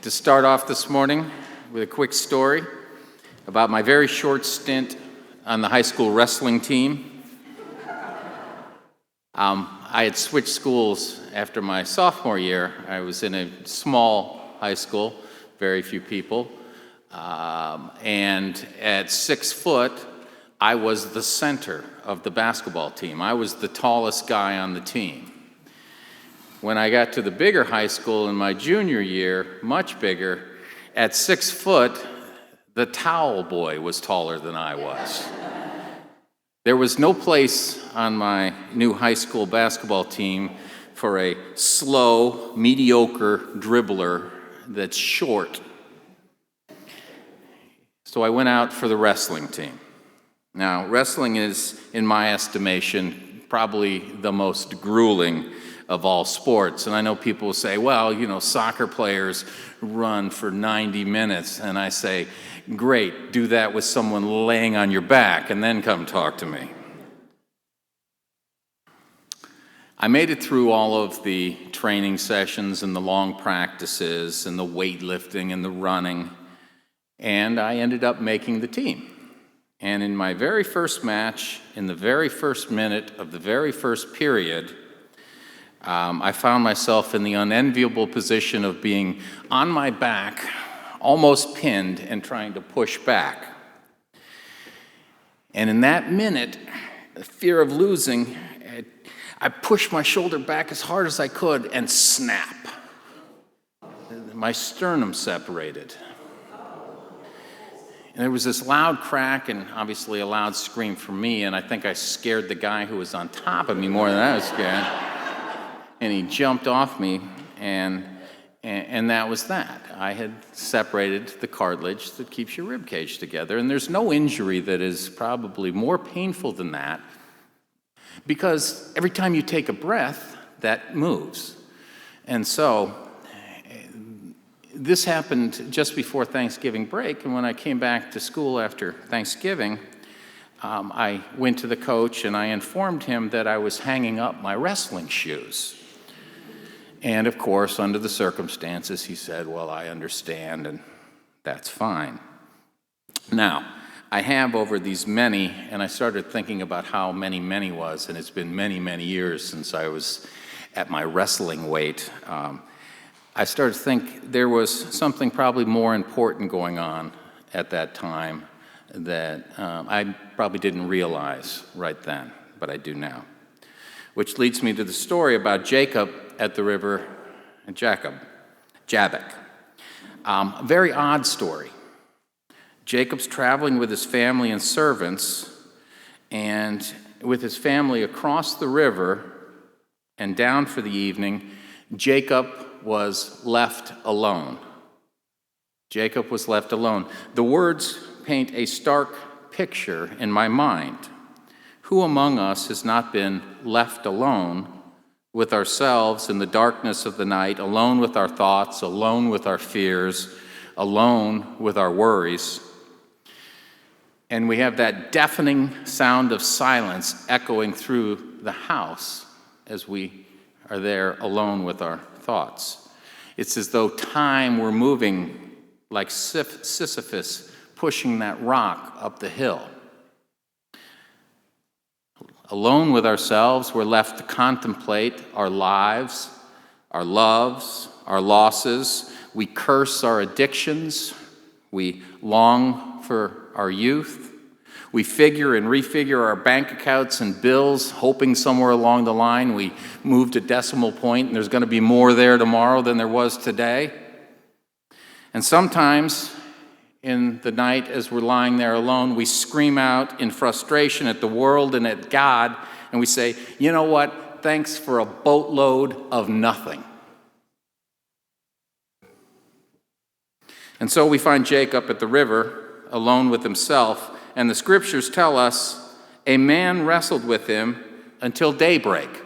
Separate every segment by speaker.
Speaker 1: to start off this morning with a quick story about my very short stint on the high school wrestling team. I had switched schools after my sophomore year. I was in a small high school, very few people, and at 6 foot, I was the center of the basketball team. I was the tallest guy on the team. When I got to the bigger high school in my junior year, much bigger, at 6 foot, the towel boy was taller than I was. There was no place on my new high school basketball team for a slow, mediocre dribbler that's short. So I went out for the wrestling team. Now, wrestling is, in my estimation, probably the most grueling of all sports. And I know people say, well, soccer players run for 90 minutes. And I say, great, do that with someone laying on your back and then come talk to me. I made it through all of the training sessions and the long practices and the weightlifting and the running, and I ended up making the team. And in my very first match, in the very first minute of the very first period, I found myself in the unenviable position of being on my back, almost pinned, and trying to push back. And in that minute, the fear of losing, I pushed my shoulder back as hard as I could and snap. My sternum separated. And there was this loud crack and obviously a loud scream from me, and I think I scared the guy who was on top of me more than I was scared. And he jumped off me, and that was that. I had separated the cartilage that keeps your rib cage together, and there's no injury that is probably more painful than that, because every time you take a breath, that moves. And so this happened just before Thanksgiving break, and when I came back to school after Thanksgiving, I went to the coach and I informed him that I was hanging up my wrestling shoes. And of course, under the circumstances, he said, well, I understand, and that's fine. Now, I have over these many, and I started thinking about how many was, and it's been many years since I was at my wrestling weight. I started to think there was something probably more important going on at that time that I probably didn't realize right then, but I do now. Which leads me to the story about Jacob at the river Jabbok. A very odd story. Jacob's traveling with his family and servants, and with his family across the river and down for the evening, Jacob was left alone. Jacob was left alone. The words paint a stark picture in my mind. Who among us has not been left alone with ourselves in the darkness of the night, alone with our thoughts, alone with our fears, alone with our worries? And we have that deafening sound of silence echoing through the house as we are there alone with our thoughts. It's as though time were moving like Sisyphus pushing that rock up the hill. Alone with ourselves, we're left to contemplate our lives, our loves, our losses. We curse our addictions. We long for our youth. We figure and refigure our bank accounts and bills, hoping somewhere along the line we moved a decimal point and there's going to be more there tomorrow than there was today. And sometimes in the night as we're lying there alone, we scream out in frustration at the world and at God, and we say, you know what? Thanks for a boatload of nothing. And so we find Jacob at the river, alone with himself, and the scriptures tell us a man wrestled with him until daybreak.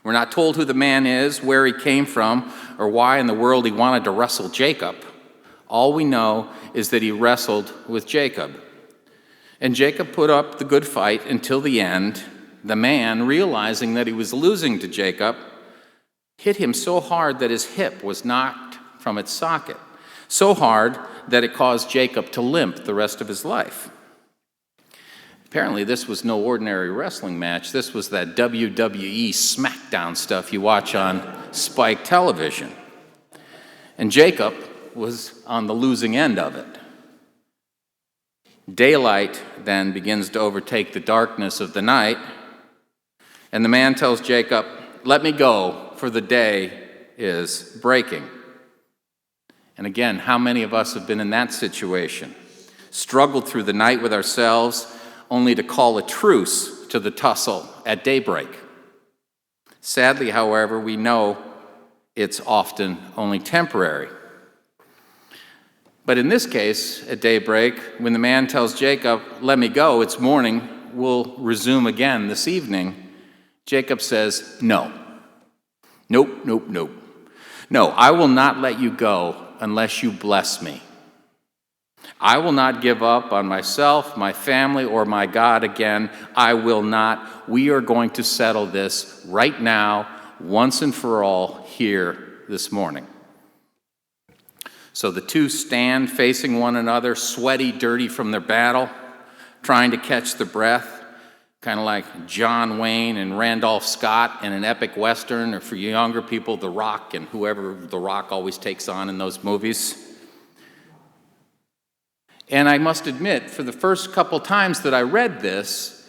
Speaker 1: We're not told who the man is, where he came from, or why in the world he wanted to wrestle Jacob. All we know is that he wrestled with Jacob. And Jacob put up the good fight until the end. The man, realizing that he was losing to Jacob, hit him so hard that his hip was knocked from its socket, so hard that it caused Jacob to limp the rest of his life. Apparently, this was no ordinary wrestling match. This was that WWE SmackDown stuff you watch on Spike television. And Jacob was on the losing end of it. Daylight then begins to overtake the darkness of the night, and the man tells Jacob, "Let me go, for the day is breaking." And again, how many of us have been in that situation? Struggled through the night with ourselves, only to call a truce to the tussle at daybreak. Sadly, however, we know it's often only temporary. But in this case, at daybreak, when the man tells Jacob, "Let me go, it's morning, we'll resume again this evening," Jacob says, "No. Nope. No, I will not let you go unless you bless me. I will not give up on myself, my family, or my God again. I will not. We are going to settle this right now, once and for all, here this morning." So the two stand facing one another, sweaty, dirty from their battle, trying to catch their breath, kind of like John Wayne and Randolph Scott in an epic Western, or for younger people, The Rock and whoever The Rock always takes on in those movies. And I must admit, for the first couple times that I read this,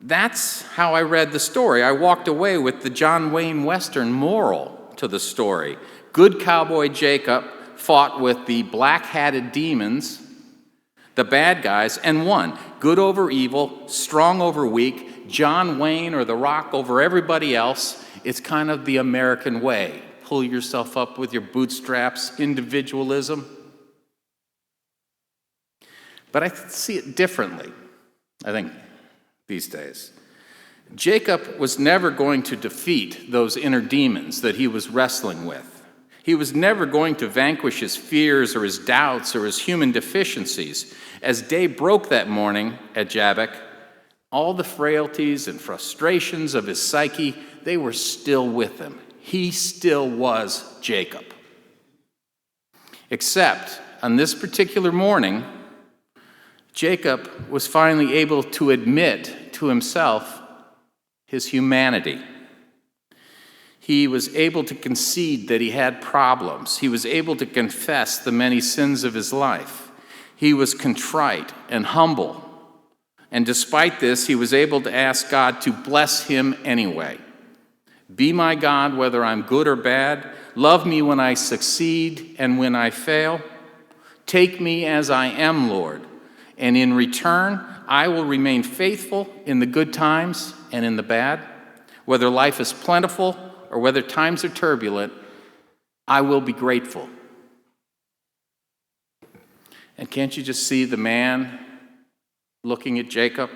Speaker 1: that's how I read the story. I walked away with the John Wayne Western moral to the story. Good cowboy Jacob fought with the black-hatted demons, the bad guys, and won. Good over evil, strong over weak, John Wayne or The Rock over everybody else. It's kind of the American way. Pull yourself up with your bootstraps, individualism. But I see it differently, I think, these days. Jacob was never going to defeat those inner demons that he was wrestling with. He was never going to vanquish his fears or his doubts or his human deficiencies. As day broke that morning at Jabbok, all the frailties and frustrations of his psyche, they were still with him. He still was Jacob. Except on this particular morning, Jacob was finally able to admit to himself his humanity. He was able to concede that he had problems. He was able to confess the many sins of his life. He was contrite and humble. And despite this, he was able to ask God to bless him anyway. Be my God, whether I'm good or bad. Love me when I succeed and when I fail. Take me as I am, Lord. And in return, I will remain faithful in the good times and in the bad. Whether life is plentiful or whether times are turbulent, I will be grateful. And can't you just see the man looking at Jacob?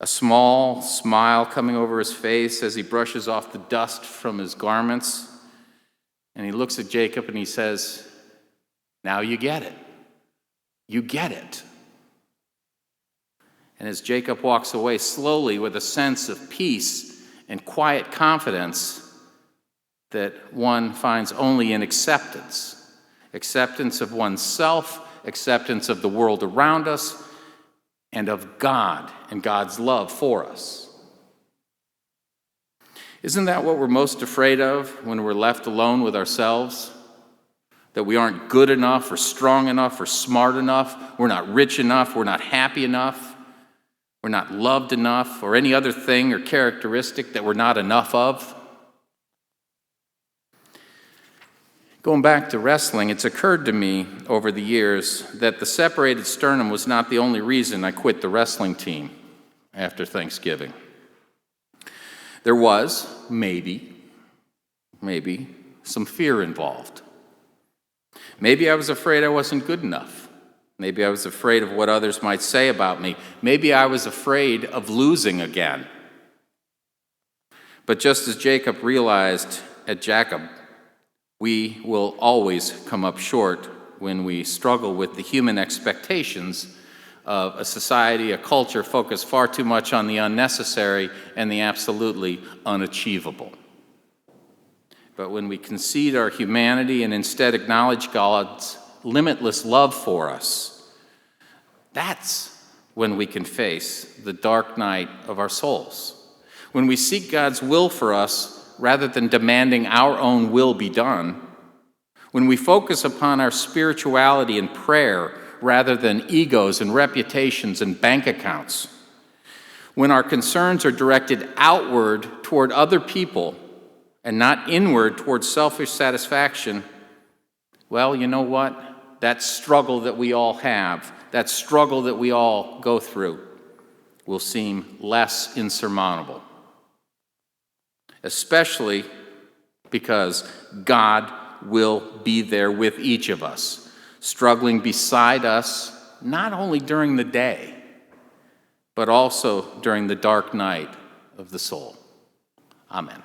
Speaker 1: A small smile coming over his face as he brushes off the dust from his garments. And he looks at Jacob and he says, "Now you get it. You get it." And as Jacob walks away slowly with a sense of peace and quiet confidence that one finds only in acceptance. Acceptance of oneself, acceptance of the world around us, and of God and God's love for us. Isn't that what we're most afraid of when we're left alone with ourselves? That we aren't good enough or strong enough or smart enough, we're not rich enough, we're not happy enough, we're not loved enough, or any other thing or characteristic that we're not enough of? Going back to wrestling, it's occurred to me over the years that the separated sternum was not the only reason I quit the wrestling team after Thanksgiving. There was, maybe, some fear involved. Maybe I was afraid I wasn't good enough. Maybe I was afraid of what others might say about me. Maybe I was afraid of losing again. But just as Jacob realized at Jacob, we will always come up short when we struggle with the human expectations of a society, a culture focused far too much on the unnecessary and the absolutely unachievable. But when we concede our humanity and instead acknowledge God's limitless love for us, that's when we can face the dark night of our souls. When we seek God's will for us rather than demanding our own will be done. When we focus upon our spirituality and prayer rather than egos and reputations and bank accounts. When our concerns are directed outward toward other people and not inward toward selfish satisfaction, well, you know what? That struggle that we all have, that struggle that we all go through, will seem less insurmountable. Especially because God will be there with each of us, struggling beside us, not only during the day, but also during the dark night of the soul. Amen.